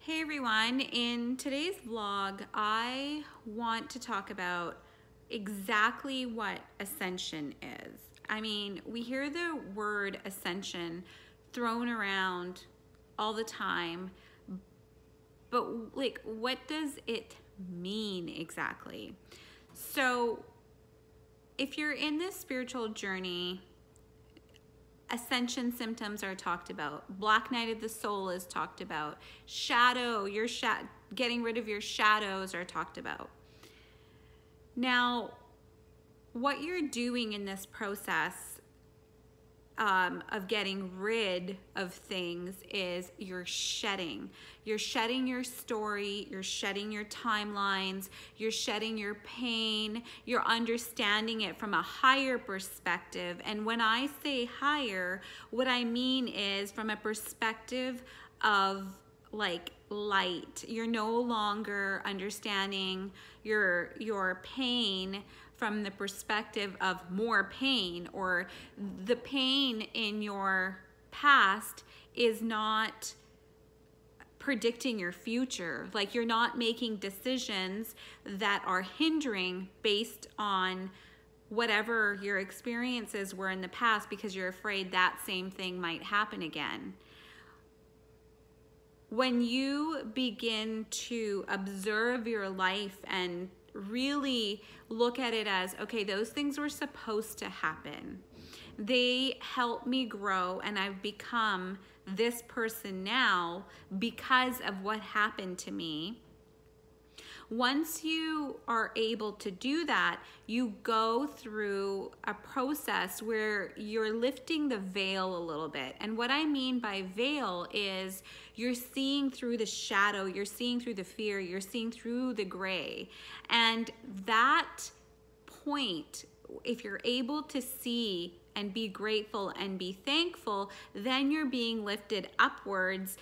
Hey everyone, in today's vlog, I want to talk about exactly what ascension is. I mean, we hear the word ascension thrown around all the time, but like, what does it mean exactly? So, if you're in this spiritual journey, ascension symptoms are talked about. Black night of the soul is talked about. Getting rid of your shadows are talked about. Now, what you're doing in this process of getting rid of things is you're shedding. You're shedding your story, you're shedding your timelines, you're shedding your pain, you're understanding it from a higher perspective. And when I say higher, what I mean is from a perspective of like light. You're no longer understanding your pain from the perspective of more pain, or the pain in your past is not predicting your future. Like, you're not making decisions that are hindering based on whatever your experiences were in the past because you're afraid that same thing might happen again. When you begin to observe your life and really look at it as, okay, those things were supposed to happen. They help me grow, and I've become this person now because of what happened to me. Once you are able to do that, you go through a process where you're lifting the veil a little bit. And what I mean by veil is you're seeing through the shadow, you're seeing through the fear, you're seeing through the gray. And that point, if you're able to see and be grateful and be thankful, then you're being lifted upwards.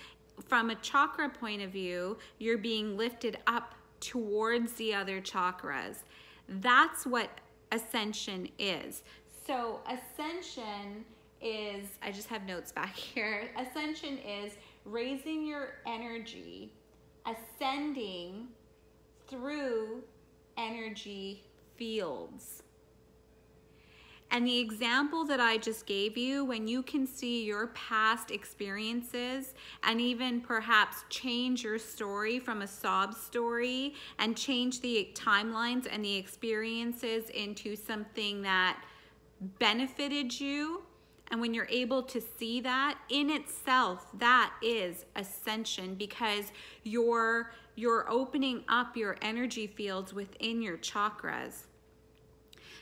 From a chakra point of view, you're being lifted up towards the other chakras. That's what ascension is. So ascension is, I just have notes back here. Ascension is raising your energy, ascending through energy fields. And the example that I just gave you, when you can see your past experiences and even perhaps change your story from a sob story and change the timelines and the experiences into something that benefited you, and when you're able to see that in itself, that is ascension, because you're opening up your energy fields within your chakras.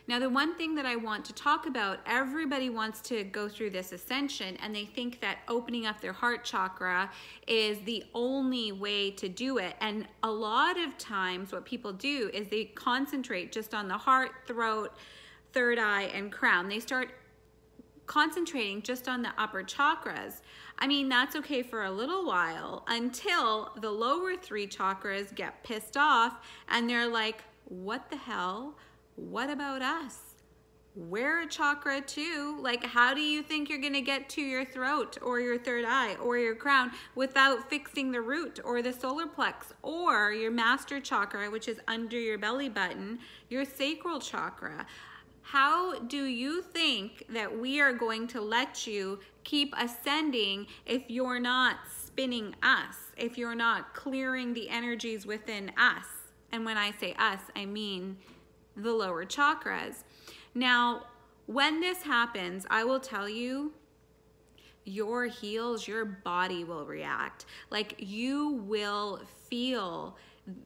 Now, the one thing that I want to talk about, everybody wants to go through this ascension and they think that opening up their heart chakra is the only way to do it. And a lot of times what people do is they concentrate just on the heart, throat, third eye, and crown. They start concentrating just on the upper chakras. I mean, that's okay for a little while until the lower three chakras get pissed off and they're like, what the hell? What about us? We're a chakra too. Like, how do you think you're gonna get to your throat or your third eye or your crown without fixing the root or the solar plex or your master chakra, which is under your belly button, your sacral chakra? How do you think that we are going to let you keep ascending if you're not spinning us, if you're not clearing the energies within us? And when I say us, I mean the lower chakras. Now, when this happens, I will tell you, your heels, your body will react. Like, you will feel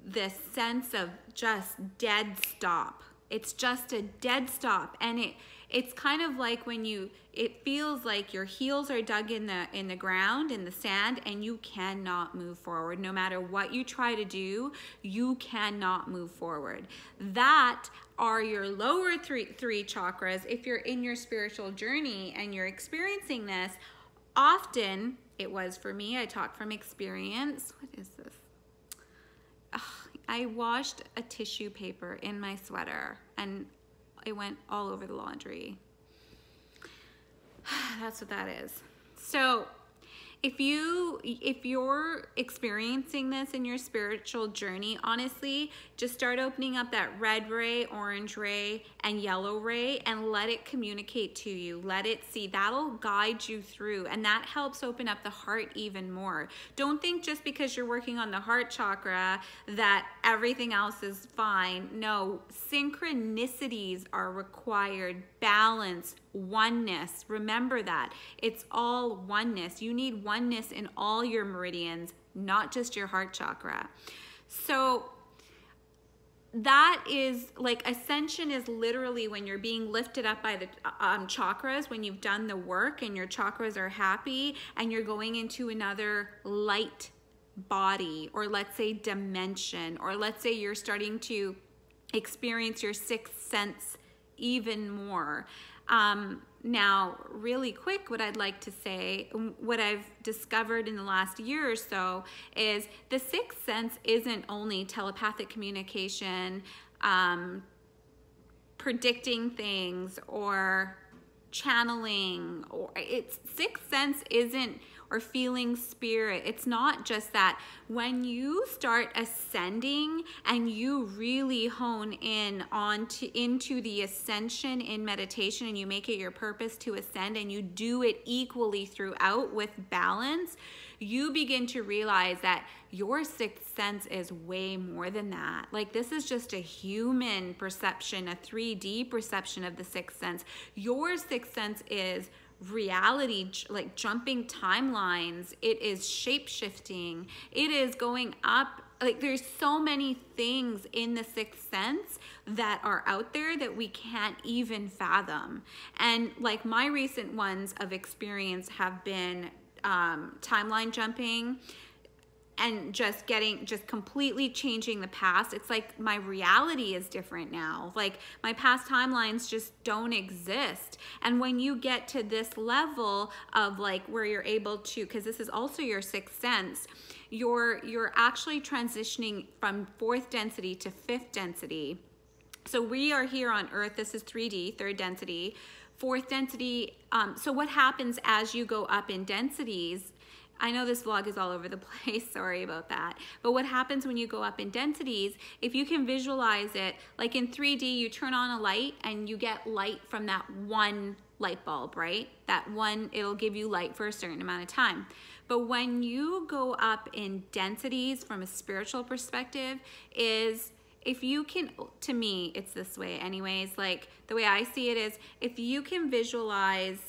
this sense of just dead stop. It's just a dead stop. And it's kind of like when it feels like your heels are dug in the ground, in the sand, and you cannot move forward. No matter what you try to do, you cannot move forward. That are your lower three chakras. If you're in your spiritual journey and you're experiencing this, often, it was for me, I talk from experience. What is this? I washed a tissue paper in my sweater and it went all over the laundry. That's what that is. So if you're experiencing this in your spiritual journey, honestly, just start opening up that red ray, orange ray, and yellow ray, and let it communicate to you. Let it see. That'll guide you through, and that helps open up the heart even more. Don't think just because you're working on the heart chakra that everything else is fine. No, synchronicities are required. Balance, oneness. Remember that. It's all oneness. You need oneness in all your meridians, not just your heart chakra. So that is like ascension is literally when you're being lifted up by the chakras, when you've done the work and your chakras are happy and you're going into another light body, or let's say dimension, or let's say you're starting to experience your sixth sense even more. Now, really quick, what I'd like to say, what I've discovered in the last year or so is the sixth sense isn't only telepathic communication, predicting things, or channeling, or it's sixth sense isn't, or feeling spirit. It's not just that. When you start ascending and you really hone in into the ascension in meditation, and you make it your purpose to ascend, and you do it equally throughout with balance, you begin to realize that your sixth sense is way more than that. Like, this is just a human perception, a 3D perception of the sixth sense. Your sixth sense is reality, like jumping timelines. It is shape-shifting. It is going up. Like, there's so many things in the sixth sense that are out there that we can't even fathom. And like, my recent ones of experience have been timeline jumping, and just completely changing the past. It's like my reality is different now. Like, my past timelines just don't exist. And when you get to this level of like where you're able to, because this is also your sixth sense, you're actually transitioning from fourth density to fifth density. So we are here on Earth. This is 3D, third density. Fourth density. So what happens as you go up in densities? I know this vlog is all over the place, sorry about that. But what happens when you go up in densities, if you can visualize it, like in 3D, you turn on a light and you get light from that one light bulb, right? That one, it'll give you light for a certain amount of time. But when you go up in densities from a spiritual perspective is, if you can, to me, it's this way anyways, like the way I see it is, if you can visualize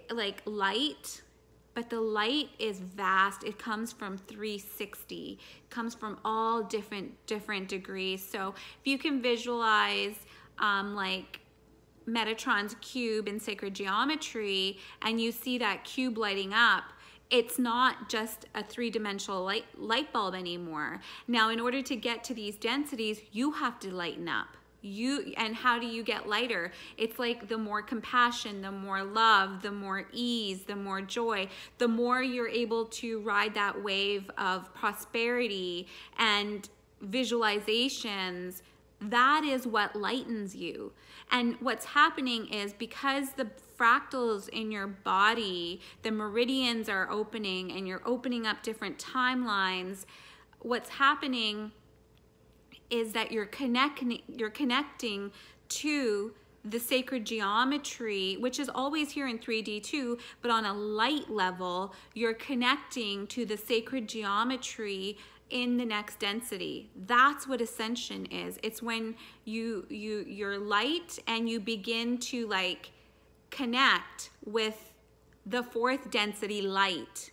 like light, but the light is vast. It comes from 360. It comes from all different degrees. So if you can visualize like Metatron's cube in sacred geometry, and you see that cube lighting up, it's not just a three-dimensional light bulb anymore. Now, in order to get to these densities, you have to lighten up. And how do you get lighter? It's like the more compassion, the more love, the more ease, the more joy, the more you're able to ride that wave of prosperity and visualizations. That is what lightens you. And what's happening is, because the fractals in your body, the meridians are opening and you're opening up different timelines, what's happening is that you're connecting to the sacred geometry, which is always here in 3D too, but on a light level, you're connecting to the sacred geometry in the next density. That's what ascension is. It's when you're light and you begin to like connect with the fourth density light.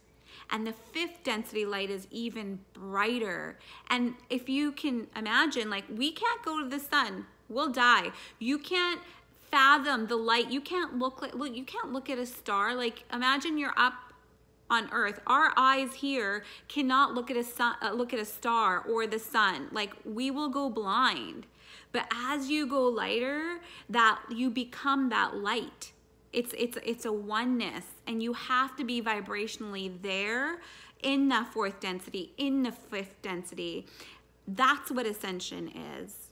And the fifth density light is even brighter. And if you can imagine, like, we can't go to the sun, we'll die. You can't fathom the light. You can't look at a star. Like, imagine you're up on Earth. Our eyes here cannot look at a star or the sun. Like, we will go blind. But as you go lighter, that you become that light. It's a oneness, and you have to be vibrationally there in that fourth density, in the fifth density. That's what ascension is.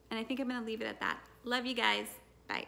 And I think I'm going to leave it at that. Love you guys. Bye.